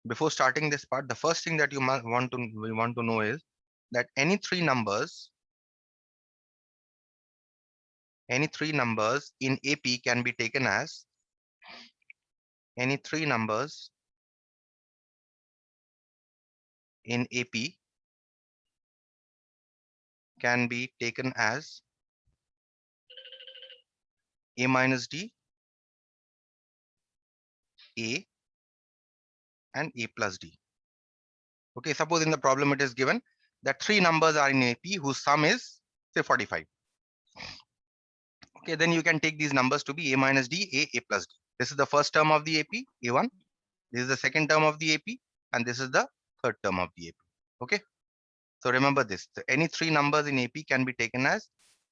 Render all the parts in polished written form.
Before starting this part, the first thing that you must want to know is that any three numbers in AP can be taken as any three numbers in AP can be taken as A minus D, A, and A plus D. Okay, suppose in the problem it is given that three numbers are in AP whose sum is say 45. Okay, then you can take these numbers to be A minus D, A plus D. This is the first term of the AP, A1. This is the second term of the AP, and this is the third term of the AP. Okay, so remember this. So any three numbers in AP can be taken as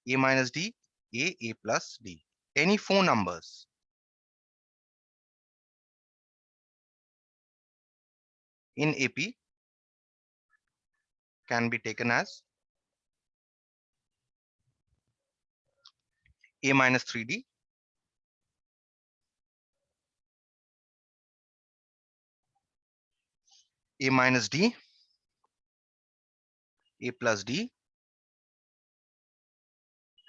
A minus D, A plus D. Any four numbers in AP can be taken as A minus 3D, A minus D, A plus D,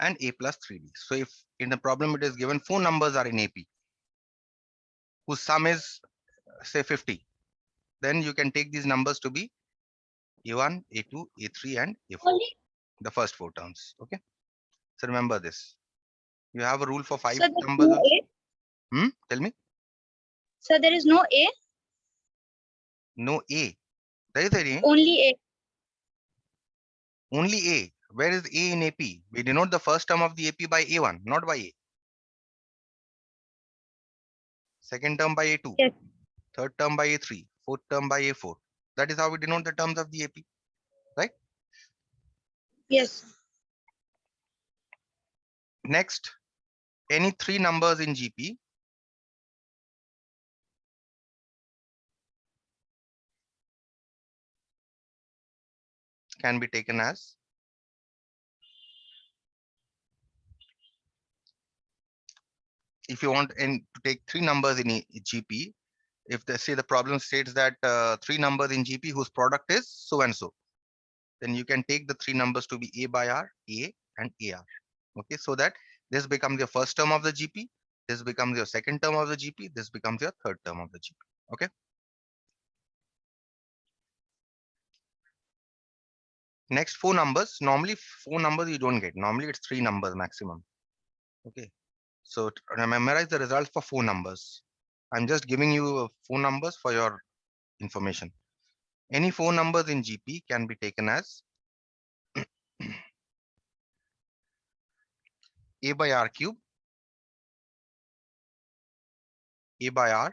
and A plus 3D. So if in the problem it is given four numbers are in AP whose sum is say 50, then you can take these numbers to be A1, A2, A3, and A4, the first four terms. Okay, so remember this. You have a rule for five So there is numbers no also. A? Tell me. So there is no A? No A. There is a. Only A. Only A. Where is A in AP? We denote the first term of the AP by A1, not by A. Second term by A2. Yes. Third term by A3. Fourth term by A4. That is how we denote the terms of the AP. Right? Yes. Next, any three numbers in GP can be taken as if you want to take three numbers in GP, if they say the problem states that three numbers in GP whose product is so and so, then you can take the three numbers to be A by R, A, and AR. Okay, so that this becomes your first term of the GP, this becomes your second term of the GP, this becomes your third term of the GP. Okay. Next four numbers, normally four numbers you don't get. Normally it's three numbers maximum. Okay. So memorize the results for four numbers. I'm just giving you four numbers for your information. Any four numbers in GP can be taken as A by R cube, A by R,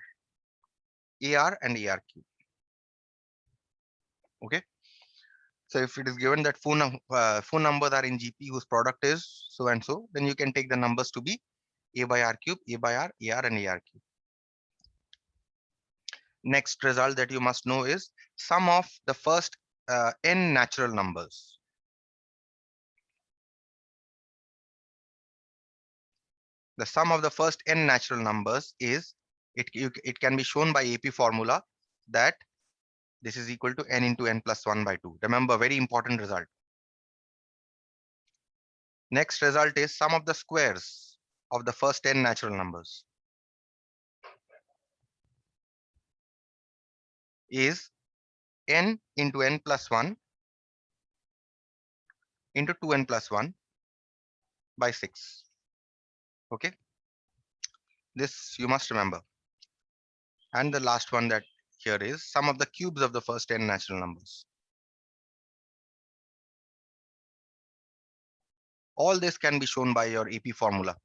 AR, and AR cube. Okay. So if it is given that four numbers are in GP whose product is so and so, then you can take the numbers to be A by R cube, A by R, AR, and AR cube. Next result that you must know is sum of the first n natural numbers. The sum of the first n natural numbers is, it can be shown by AP formula that this is equal to n into n plus 1 by 2. Remember, very important result. Next result is sum of the squares of the first n natural numbers is n into n plus 1 into 2n plus 1 by 6. Okay, this you must remember. And the last one that here is sum of the cubes of the first n natural numbers. All this can be shown by your AP formula.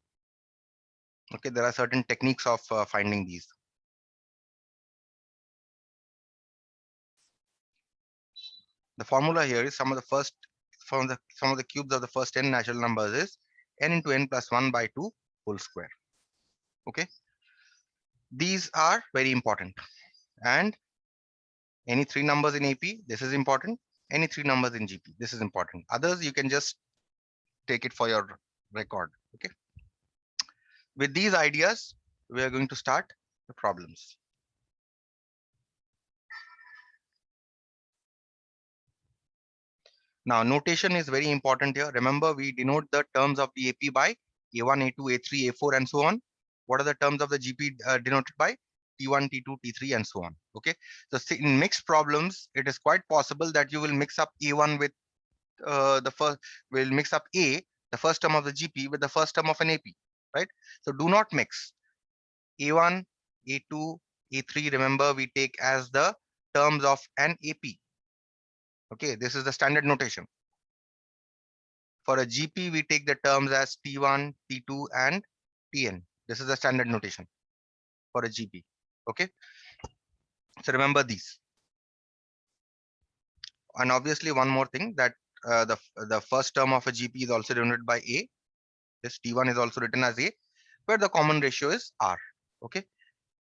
Okay, there are certain techniques of finding these. The formula here is sum of the cubes of the first n natural numbers is n into n plus 1 by 2 whole square. Okay, these are very important. And any three numbers in AP, this is important. Any three numbers in GP, this is important. Others you can just take it for your record. Okay, with these ideas we are going to start the problems. Now notation is very important here. Remember, we denote the terms of the AP by A1, A2, A3, A4 and so on. What are the terms of the GP denoted by? T1, T2, T3 and so on. Okay. So in mixed problems, it is quite possible that you will mix up A1 with will mix up A, the first term of the GP, with the first term of an AP, right? So do not mix A1, A2, A3. Remember, we take as the terms of an AP. Okay, this is the standard notation. For a GP, we take the terms as T1, T2, and Tn. This is the standard notation for a GP. Okay, so remember these. And obviously, one more thing, that the first term of a GP is also denoted by A. This T1 is also written as A, where the common ratio is R. Okay,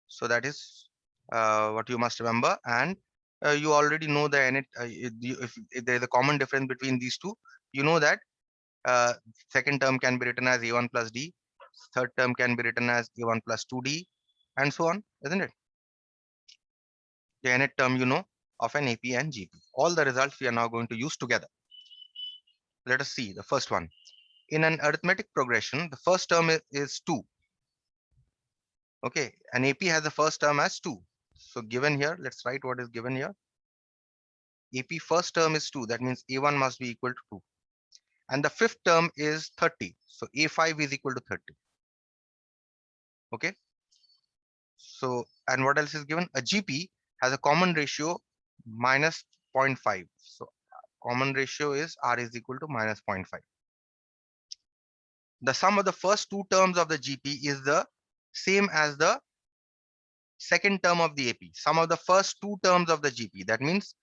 so that is what you must remember. And you already know the if there is a common difference between these two, you know that second term can be written as A1 plus D, third term can be written as A1 plus 2D, and so on, isn't it? The nth term you know of an AP and GP. All the results we are now going to use together. Let us see the first one. In an arithmetic progression, the first term is 2. Okay, an AP has the first term as 2. So given here, let's write what is given here. AP first term is 2. That means A1 must be equal to 2. And the fifth term is 30. So A5 is equal to 30. Okay. So, and what else is given? A GP has a common ratio minus 0.5. So common ratio is R is equal to minus 0.5. The sum of the first two terms of the GP is the same as the second term of the AP. Sum of the first two terms of the GP. That means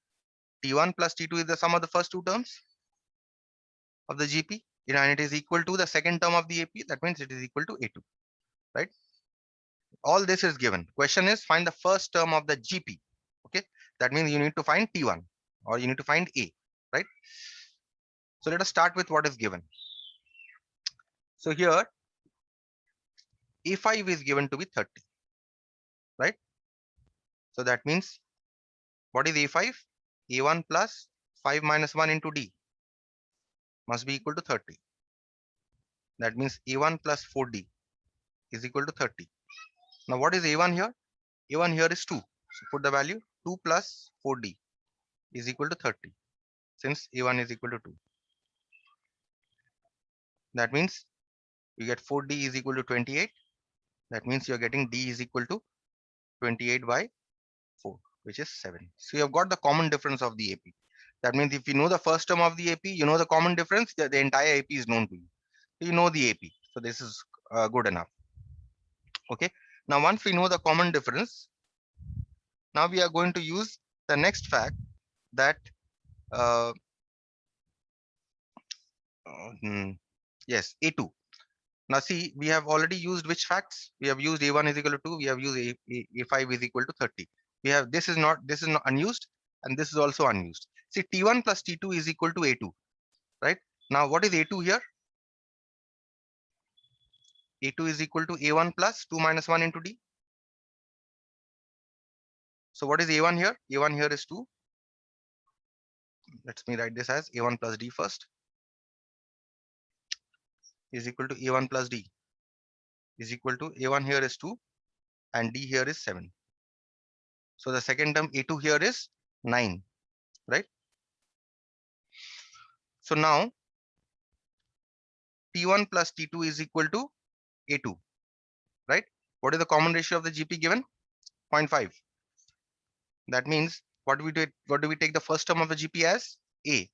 T1 plus T2 is the sum of the first two terms of the GP. And it is equal to the second term of the AP. That means it is equal to A2, right? All this is given. Question is find the first term of the GP. Okay, that means you need to find T1 or you need to find A, right? So let us start with what is given. So here A5 is given to be 30, right? So that means what is A5? A1 plus 5 minus 1 into D must be equal to 30. That means A1 plus 4D is equal to 30. Now what is A1 here? A1 here is 2. So put the value 2 plus 4D is equal to 30, since A1 is equal to 2. That means you get 4D is equal to 28. That means you're getting D is equal to 28 by 4, which is 7. So you have got the common difference of the AP. That means if you know the first term of the AP, you know the common difference, the entire AP is known to you. So you know the AP. So this is good enough. Okay. Now, once we know the common difference, now we are going to use the next fact that yes, A2. Now see, we have already used which facts? We have used A1 is equal to 2. We have used A5 is equal to 30. We have this is not unused, and this is also unused. See, T1 plus T2 is equal to A2, right? Now what is A2 here? A2 is equal to A1 plus 2 minus 1 into D. So what is A1 here? A1 here is 2. Let me write this as A1 plus D first is equal to A1 plus D is equal to A1 here is 2 and D here is 7. So the second term A2 here is 9, right? So now T1 plus T2 is equal to A2, right? What is the common ratio of the GP given? 0.5. That means what do we do? What do we take the first term of the GP as? A.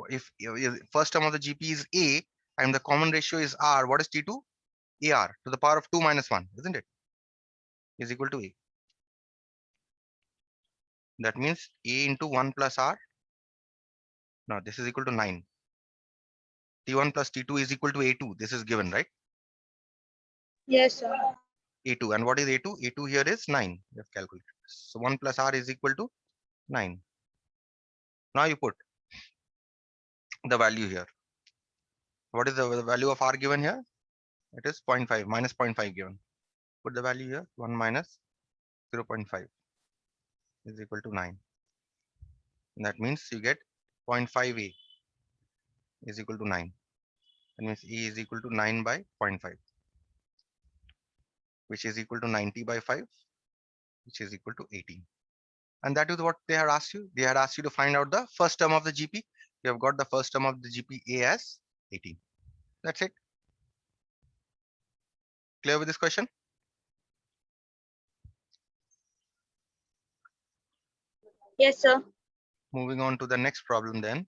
If first term of the GP is A and the common ratio is R, what is T2? AR to the power of 2 minus 1, isn't it? Is equal to A. That means A into 1 plus R. Now this is equal to 9. T1 plus T2 is equal to A2. This is given, right? Yes, sir. A2. And what is A2? A2 here is 9. We have calculated. So 1 plus R is equal to 9. Now you put the value here. What is the value of R given here? It is 0.5 minus 0.5 given. Put the value here. 1 minus 0.5 is equal to 9. And that means you get 0.5a is equal to 9. That means a is equal to 9 by 0.5, which is equal to 90 by 5, which is equal to 18. And that is what they had asked you. They had asked you to find out the first term of the GP. You have got the first term of the GP A as 18. That's it. Clear with this question? Yes, sir. Moving on to the next problem then.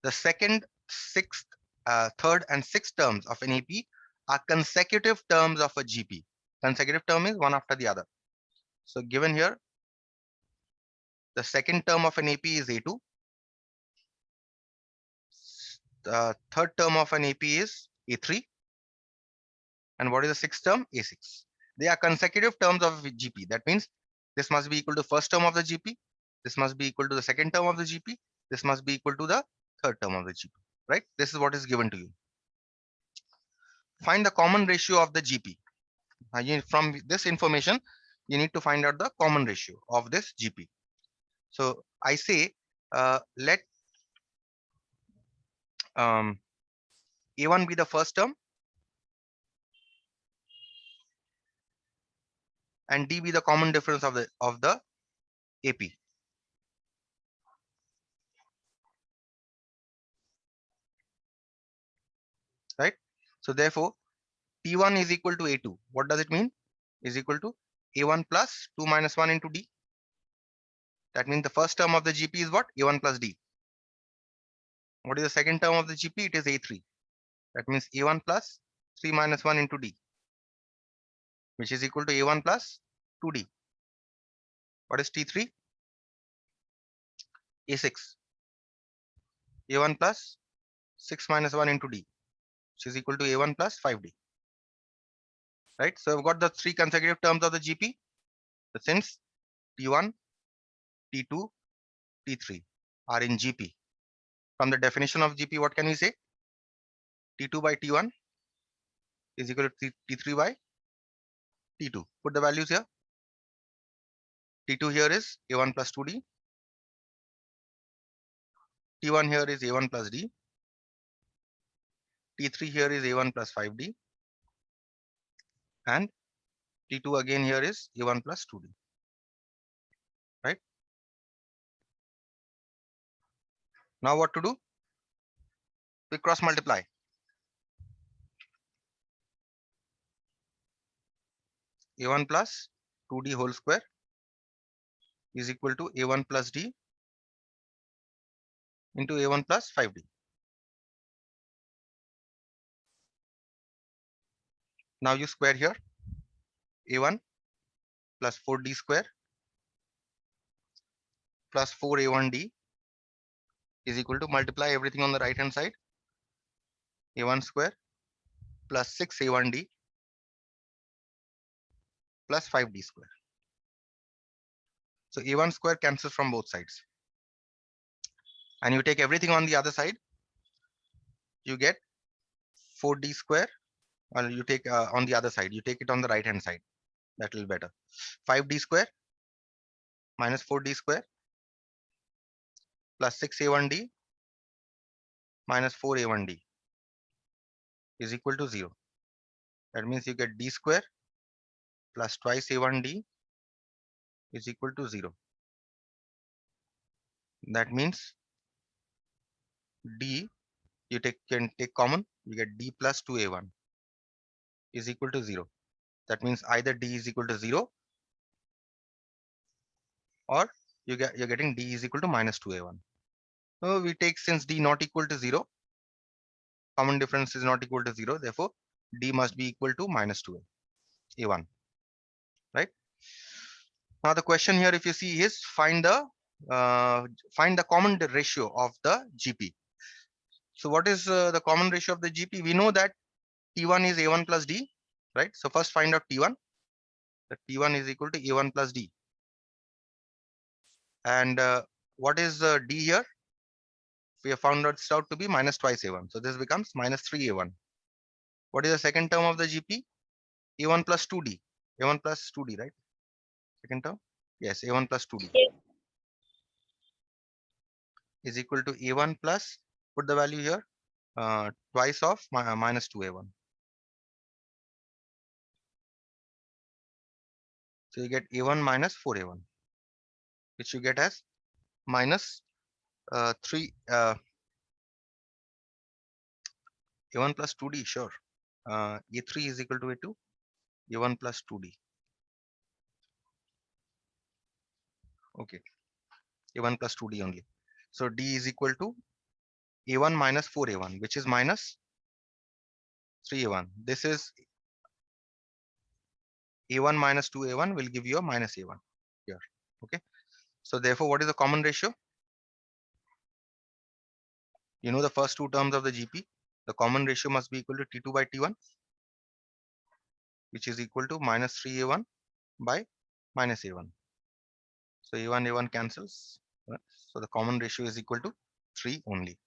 The second, sixth, third and sixth terms of an AP are consecutive terms of a GP. Consecutive term is one after the other. So given here, the second term of an AP is A2. The third term of an AP is A3. And what is the sixth term? A6. They are consecutive terms of GP. That means this must be equal to first term of the GP. This must be equal to the second term of the GP. This must be equal to the third term of the GP, right? This is what is given to you. Find the common ratio of the GP. From this information, you need to find out the common ratio of this GP. So I say, let A1 be the first term and D be the common difference of the AP. Right? So therefore, T1 is equal to A2. What does it mean? Is equal to A1 plus 2 minus 1 into D. That means the first term of the GP is what? A1 plus D. What is the second term of the GP? It is A3. That means A1 plus 3 minus 1 into D, which is equal to A1 plus 2D. What is T3? A6. A1 plus 6 minus 1 into D, which is equal to A1 plus 5D. Right? So I've got the three consecutive terms of the GP. So since T1, T2, T3 are in GP. From the definition of GP, what can we say? T2 by T1 is equal to T3 by T2. Put the values here. T2 here is A1 plus 2D. T1 here is A1 plus D. T3 here is A1 plus 5D. And T2 again here is A1 plus 2D. Right? Now what to do? We cross multiply. A1 plus 2D whole square is equal to A1 plus D into A1 plus 5D. Now you square here. A1 plus 4D square plus 4A1D is equal to multiply everything on the right hand side. A1 square plus 6A1D plus 5D square. So A1 square cancels from both sides. And you take everything on the other side. You get 4D square. Well, you take on the other side. You take it on the right hand side. That will be better. 5D square minus 4D square plus 6A1D minus 4A1D is equal to 0. That means you get D square plus twice A1D is equal to 0. That means D, you can take common, you get D plus 2A1 is equal to 0. That means either D is equal to 0 or you're getting D is equal to minus 2A1. So we take, since D not equal to 0, common difference is not equal to 0, therefore D must be equal to minus 2A1. Right? Now the question here, if you see, is find the common ratio of the GP. So what is the common ratio of the GP? We know that T1 is A1 plus D, right? So first find out T1. That T1 is equal to A1 plus D. And what is D here? We have found out to be minus twice A1. So this becomes minus 3A1. What is the second term of the GP? A1 plus 2D. A1 plus 2D, right? Second term. Yes, A1 plus 2D Yes. is equal to A1 plus, put the value here, twice of minus 2A1. So you get A1 minus 4A1, which you get as minus 3 A1 plus 2D, sure. A3 is equal to A2, A1 plus 2D. Okay, A1 plus 2D only. So D is equal to A1 minus 4A1, which is minus 3A1. This is A1 minus 2A1 will give you a minus A1 here. Okay. So therefore, what is the common ratio? You know the first two terms of the GP. The common ratio must be equal to T2 by T1, which is equal to minus 3A1 by minus A1. So A1 cancels. So the common ratio is equal to 3 only.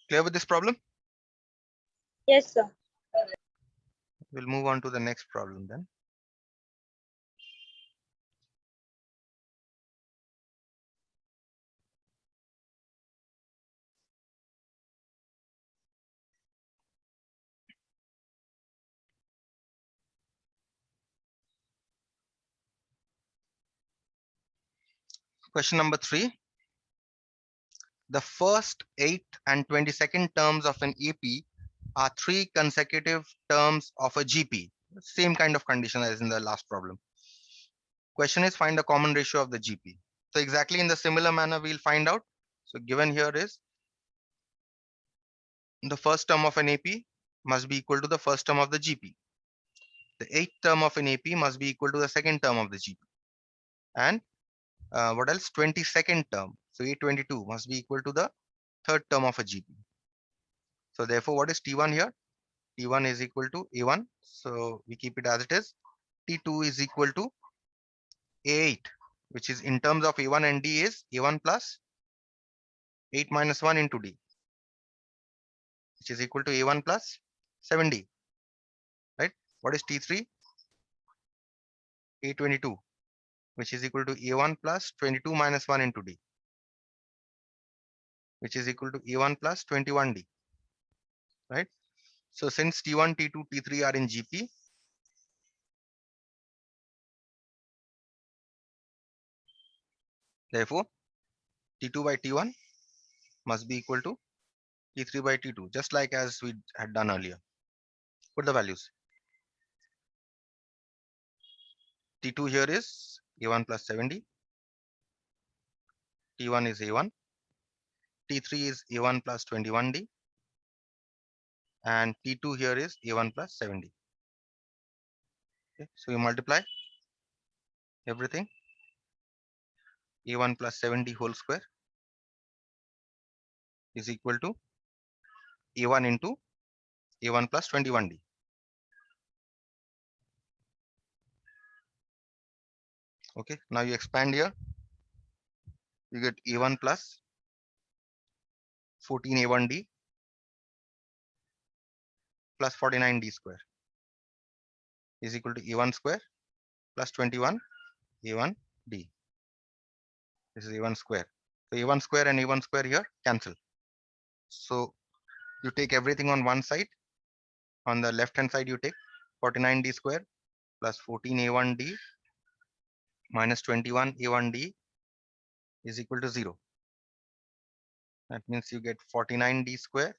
Clear with this problem? Yes, sir. We'll move on to the next problem then. Question number 3. The first 8 and 22nd terms of an AP are 3 consecutive terms of a GP. Same kind of condition as in the last problem. Question is find the common ratio of the GP. So exactly in the similar manner we'll find out. So given here is the first term of an AP must be equal to the first term of the GP. The 8th term of an AP must be equal to the second term of the GP. And what else? 22nd term. So 822 must be equal to the third term of a GP. So therefore, what is T1 here? T1 is equal to A1. So we keep it as it is. T2 is equal to A8, which is in terms of A1 and D is A1 plus 8 minus 1 into D, which is equal to A1 plus 7D, right? What is T3? A22, which is equal to A1 plus 22 minus 1 into D, which is equal to A1 plus 21D, right? So since T1, T2, T3 are in GP, therefore T2 by T1 must be equal to T3 by T2, just like as we had done earlier. Put the values. T2 here is A1 plus 7D, T1 is A1, T3 is A1 plus 21D, and T2 here is A1 plus 7D. Okay, so you multiply everything, A1 plus 7D whole square is equal to A1 into A1 plus 21D. Okay, now you expand here, you get A1 plus 14A1D plus 49D square is equal to A1 square plus 21 A1D. This is A1 square. So A1 square and A1 square here cancel. So you take everything on one side. On the left hand side, you take 49D square plus 14A1D minus 21A1D is equal to 0. That means you get 49D square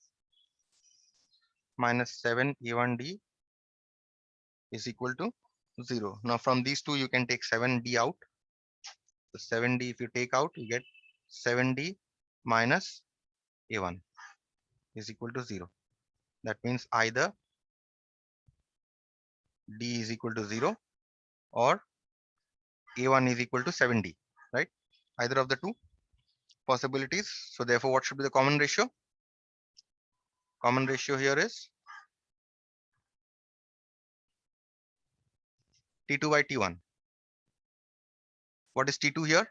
minus 7A1D is equal to 0. Now from these two, you can take 7D out. So 7D, if you take out, you get 7D minus A1 is equal to 0. That means either D is equal to 0 or A1 is equal to 7D, right? Either of the two possibilities. So therefore, what should be the common ratio? Common ratio here is T2 by T1. What is T2 here?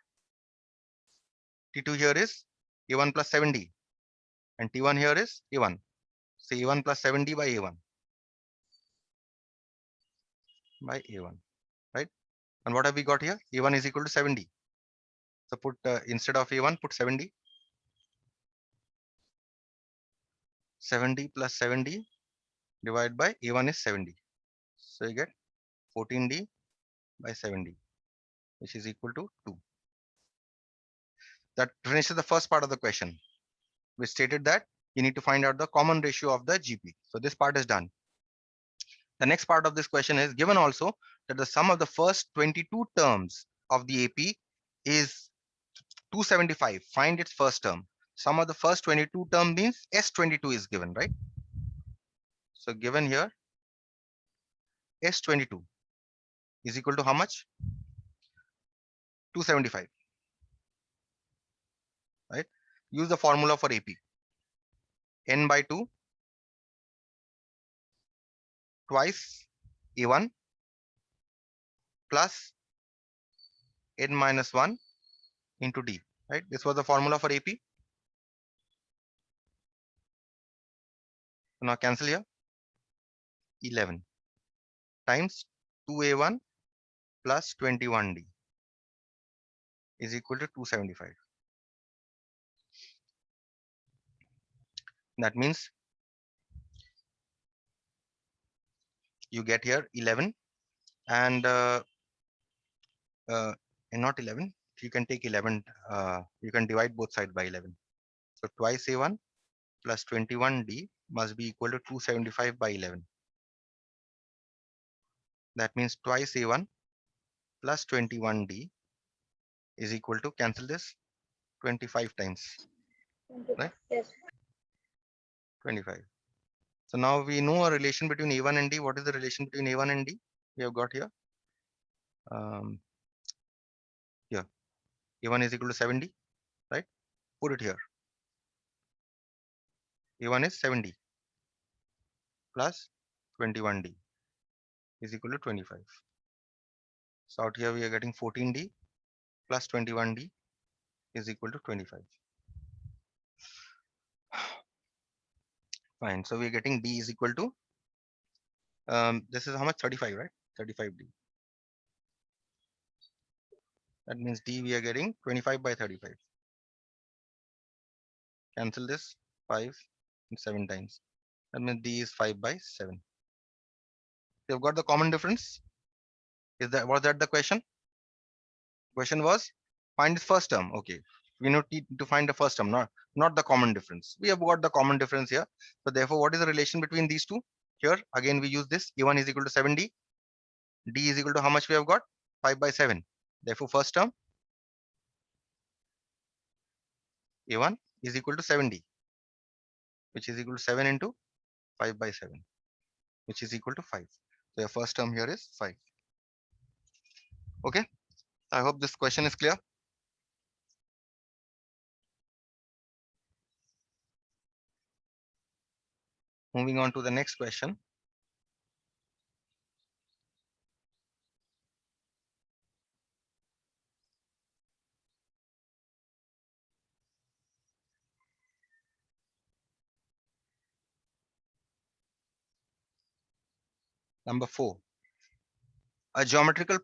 T2 here is A1 plus 7D and T1 here is A1. So A1 plus 7D by A1, right? And what have we got here? A1 is equal to 70. So put instead of A1, put 70. 70 plus 70 divided by A1 is 70. So you get 14D by 70, which is equal to 2. That finishes the first part of the question. We stated that you need to find out the common ratio of the GP. So this part is done. The next part of this question is given also that the sum of the first 22 terms of the AP is 275. Find its first term. Sum of the first 22 term means S22 is given, right? So given here, S22 is equal to how much? 275, right? Use the formula for AP. N by 2 twice A1 plus N minus 1 into D, right? This was the formula for AP. So now cancel here. 11 times 2A1 plus 21D is equal to 275. That means you get here 11 and not 11. You can take 11. You can divide both sides by 11. So twice A1 plus 21D must be equal to 275 by 11. That means twice A1 plus 21D is equal to, cancel this, 25 times, right? Yes. 25. So now we know a relation between A1 and D. What is the relation between A1 and D? We have got here. Here, A1 is equal to 70, right? Put it here. A1 is 70 plus 21D is equal to 25. So out here we are getting 14D plus 21D is equal to 25. Fine. So we are getting D is equal to, this is how much? 35, right? 35D. That means D we are getting 25 by 35. Cancel this, 5 and 7 times. That means D is 5 by 7. You've got the common difference. Was that the question? Question was find the first term. Okay. We need to find the first term, not the common difference. We have got the common difference here. So therefore, what is the relation between these two? Here again we use this. A1 is equal to 70. D is equal to how much we have got? 5 by 7. Therefore, first term A1 is equal to 70, which is equal to 7 into 5 by 7, which is equal to 5. So your first term here is 5. Okay. I hope this question is clear. Moving on to the next question. Number 4. A geometrical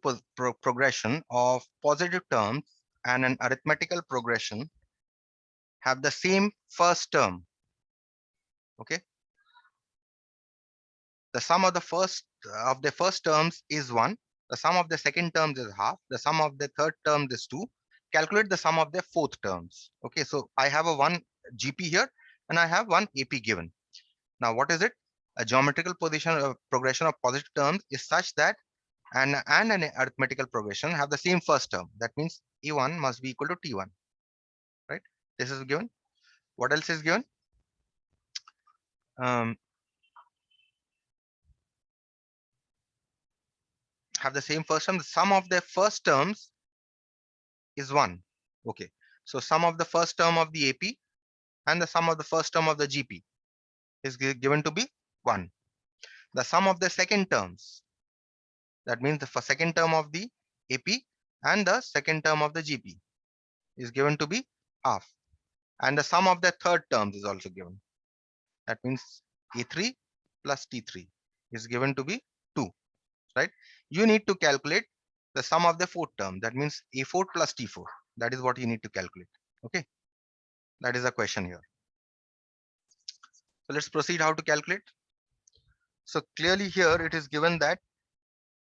progression of positive terms and an arithmetical progression have the same first term. Okay. The sum of the first terms is 1. The sum of the second terms is half. The sum of the third terms is 2. Calculate the sum of the fourth terms. Okay. So I have a 1 GP here and I have 1 AP given. Now what is it? A geometrical progression of positive terms is such that and an arithmetical progression have the same first term. That means E1 must be equal to T1, right? This is given. What else is given? Have the same first term. The sum of their first terms is 1. Okay. So sum of the first term of the AP and the sum of the first term of the GP is given to be 1. The sum of the second terms, that means the second term of the AP and the second term of the GP is given to be half. And the sum of the third terms is also given. That means A3 plus T3 is given to be 2, right? You need to calculate the sum of the fourth term. That means A4 plus T4. That is what you need to calculate. Okay. That is the question here. So let's proceed how to calculate. So clearly here it is given that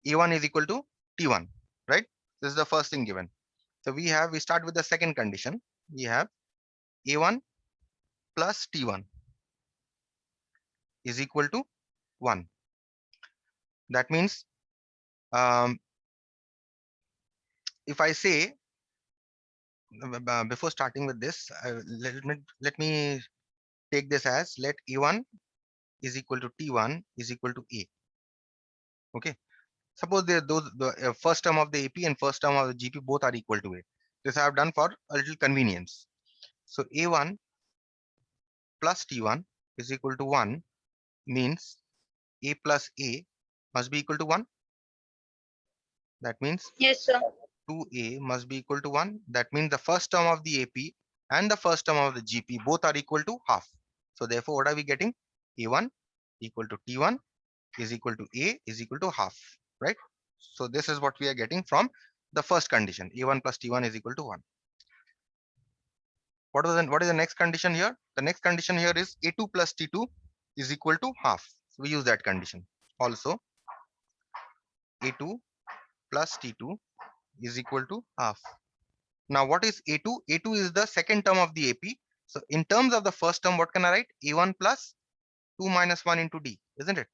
A1 is equal to T1, right? This is the first thing given. So we start with the second condition. We have A1 plus T1 is equal to 1. That means if I say before starting with this, let me take this as let A1 is equal to T1 is equal to A. Okay. Suppose the first term of the AP and first term of the GP both are equal to A. This I have done for a little convenience. So A1 plus T1 is equal to 1 means A plus A must be equal to 1. That means Yes, sir. 2A must be equal to 1. That means the first term of the AP and the first term of the GP both are equal to half. So therefore, what are we getting? A1 equal to T1 is equal to A is equal to half, right? So this is what we are getting from the first condition. A1 plus T1 is equal to 1. What is the next condition here? The next condition here is A2 plus T2 is equal to half. So we use that condition. Also, A2 plus T2 is equal to half. Now, what is A2? A2 is the second term of the AP. So in terms of the first term, what can I write? A1 plus 2 minus 1 into D, isn't it?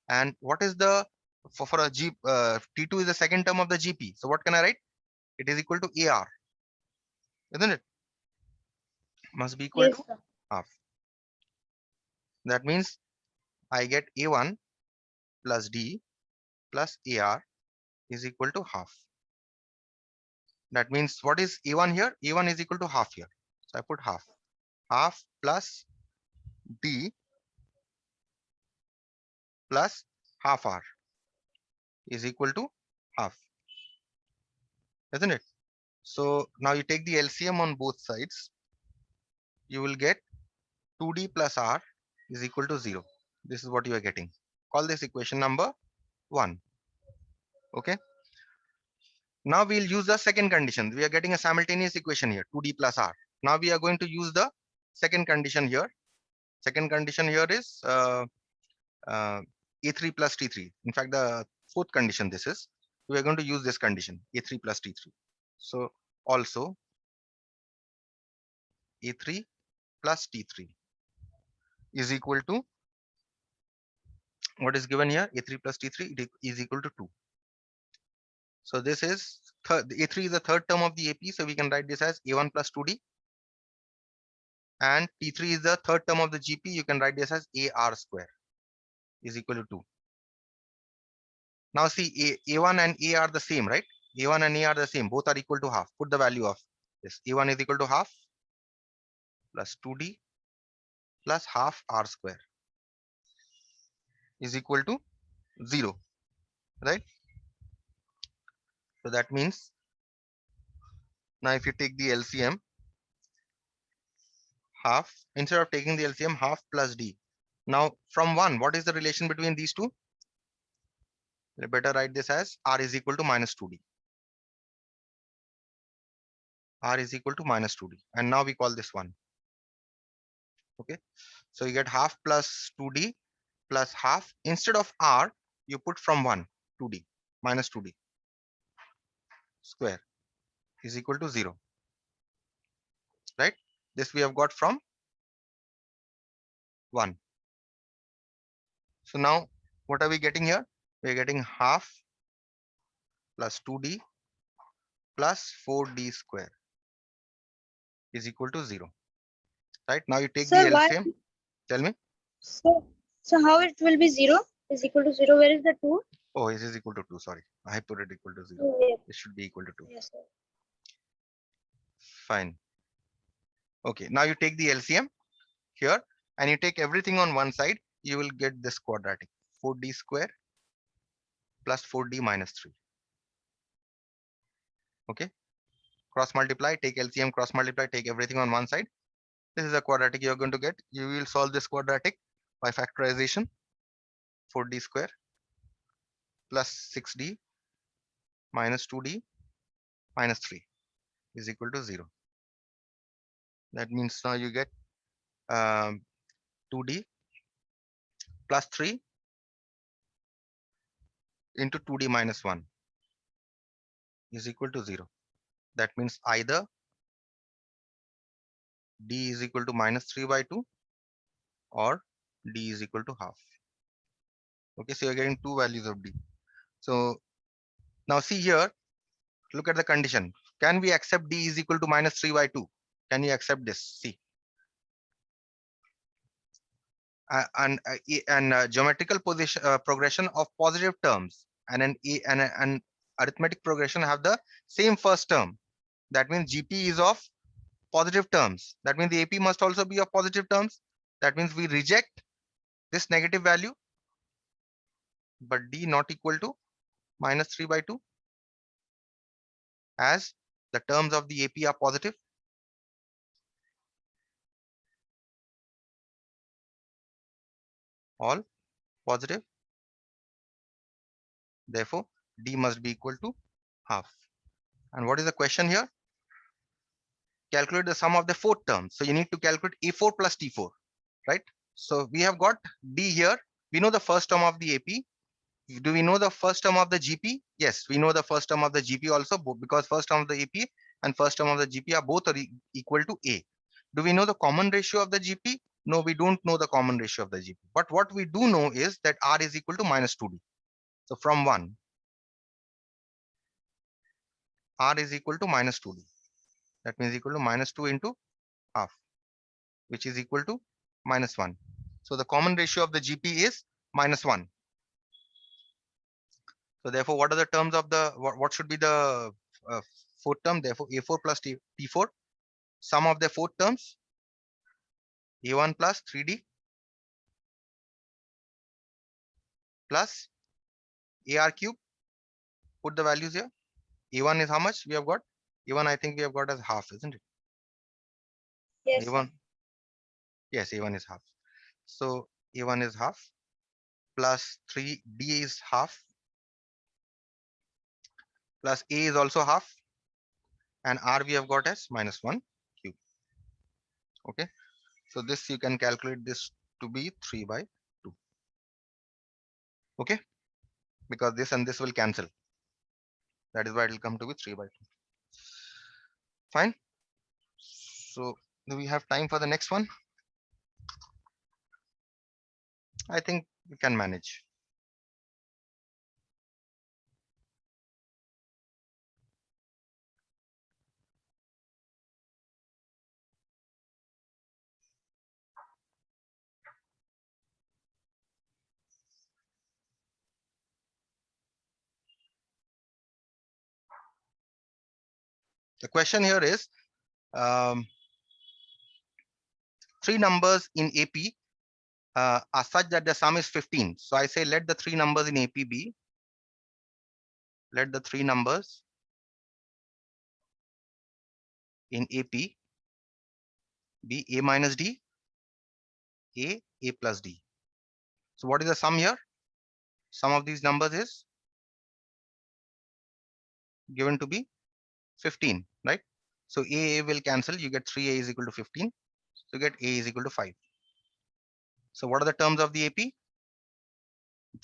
And what is the, for a G, T2 is the second term of the GP. So what can I write? It is equal to AR, isn't it? Must be equal Yes, to sir. half. That means I get A1 plus D plus AR is equal to half. That means what is A1 here? A1 is equal to half here. So I put half. Half plus D plus half R is equal to half, isn't it? So now you take the LCM on both sides. You will get 2D plus R is equal to 0. This is what you are getting. Call this equation number 1. Okay. Now we'll use the second condition. We are getting a simultaneous equation here, 2D plus R. Now we are going to use the second condition here. Second condition here is A3 plus T3. In fact, the fourth condition this is. We are going to use this condition, A3 plus T3. So also A3 plus T3 is equal to, what is given here? A3 plus T3 is equal to 2. So this is A3 is the third term of the AP. So we can write this as A1 plus 2D. And T3 is the third term of the GP. You can write this as AR square is equal to 2. Now see, A1 and A are the same, right? A1 and A are the same. Both are equal to half. Put the value of this. A1 is equal to half plus 2D plus half R square is equal to 0, right? So that means now if you take the LCM, half, instead of taking the LCM, half plus D. Now from 1, what is the relation between these two? You better write this as R is equal to minus 2D. R is equal to minus 2D. And now we call this 1. Okay. So you get half plus 2D plus half. Instead of R, you put from 1, 2D minus 2D square is equal to 0. Right? This we have got from 1. So now what are we getting here? We are getting half plus 2D plus 4D square is equal to 0. Right? Now you take the Sir, why? LCM. Tell me. So how it will be 0 is equal to 0? Where is the 2? Oh, it is equal to 2. Sorry. I put it equal to 0. Yes, It should be equal to 2. yes, sir. Fine. Okay. Now you take the LCM here and you take everything on one side. You will get this quadratic 4D square plus 4D minus 3. Okay. Cross multiply, take LCM, cross multiply, take everything on one side. This is a quadratic you're going to get. You will solve this quadratic by factorization. 4D square plus 6D minus 2d minus 3 is equal to 0. That means now you get 2d plus 3 into 2d minus 1 is equal to 0. That means either d is equal to minus 3 by 2 or d is equal to half. Okay, so you're getting two values of d. So now see here, look at the condition. Can we accept d is equal to minus 3 by 2? Can you accept this? See. Geometrical position progression of positive terms and an arithmetic progression have the same first term. That means GP is of positive terms. That means the AP must also be of positive terms. That means we reject this negative value, but D not equal to minus 3 by 2 as the terms of the AP are positive. All positive. Therefore, D must be equal to half. And what is the question here? Calculate the sum of the fourth terms. So you need to calculate A4 plus T4, right? So we have got D here. We know the first term of the AP. Do we know the first term of the GP? Yes, we know the first term of the GP also because first term of the AP and first term of the GP are both equal to A. Do we know the common ratio of the GP? No, we don't know the common ratio of the GP. But what we do know is that R is equal to minus 2D. So from 1, R is equal to minus 2D. That means equal to minus 2 into half, which is equal to minus 1. So the common ratio of the GP is minus 1. So therefore, what are the terms of the, what should be the fourth term? Therefore, A4 plus T4, sum of the fourth terms, A1 plus 3D plus AR cube. Put the values here. A1 is how much we have got? A1 I think we have got as half, isn't it? Yes, A1, sir. yes, A1 is half. So A1 is half plus 3D is half plus A is also half, and R we have got as minus 1 cube. Okay, so this you can calculate this to be 3 by 2. Okay, because this and this will cancel. That is why it will come to be 3 by 2. Fine. So do we have time for the next one? I think we can manage. The question here is three numbers in AP are such that the sum is 15. So I say let the three numbers in AP be, let the three numbers in AP be A minus D, A plus D. So what is the sum here? Sum of these numbers is given to be 15, right? So A will cancel, you get 3A is equal to 15. So you get A is equal to 5. So what are the terms of the AP?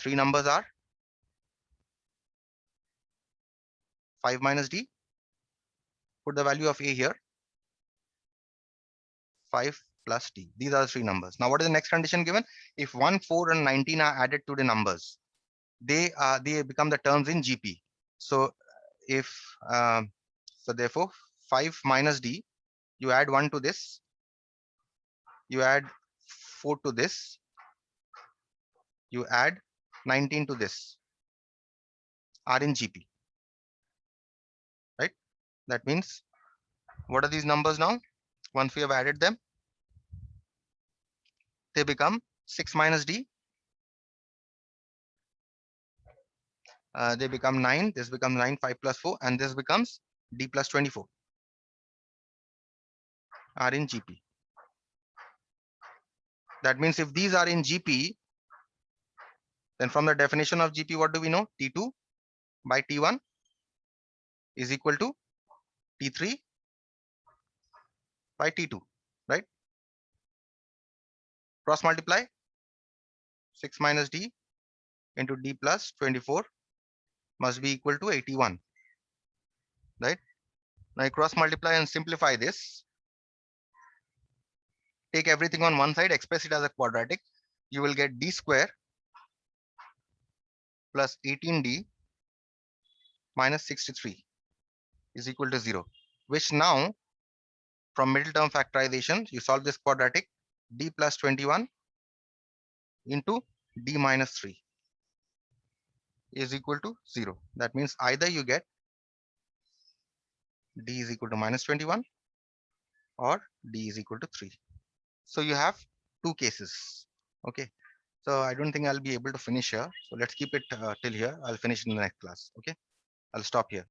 Three numbers are 5 minus D. Put the value of A here. 5 plus D. These are the three numbers. Now what is the next condition given? If 1, 4 and 19 are added to the numbers, they become the terms in GP. So if so therefore 5 minus D, you add 1 to this, you add 4 to this, you add 19 to this, are in GP, right? That means what are these numbers now? Once we have added them, they become 6 minus D. They become 9. This becomes 9, 5 plus 4, and this becomes D plus 24 are in GP. That means if these are in GP, then from the definition of GP, what do we know? T2 by T1 is equal to T3 by T2, right? Cross multiply 6 minus D into D plus 24 must be equal to 81, right? Now I cross multiply and simplify this. Take everything on one side, express it as a quadratic. You will get D square plus 18D minus 63 is equal to 0, which now from middle term factorization, you solve this quadratic. D plus 21 into D minus 3 is equal to 0. That means either you get D is equal to minus 21 or D is equal to 3. So you have two cases. Okay. So I don't think I'll be able to finish here. So let's keep it till here. I'll finish in the next class. Okay. I'll stop here.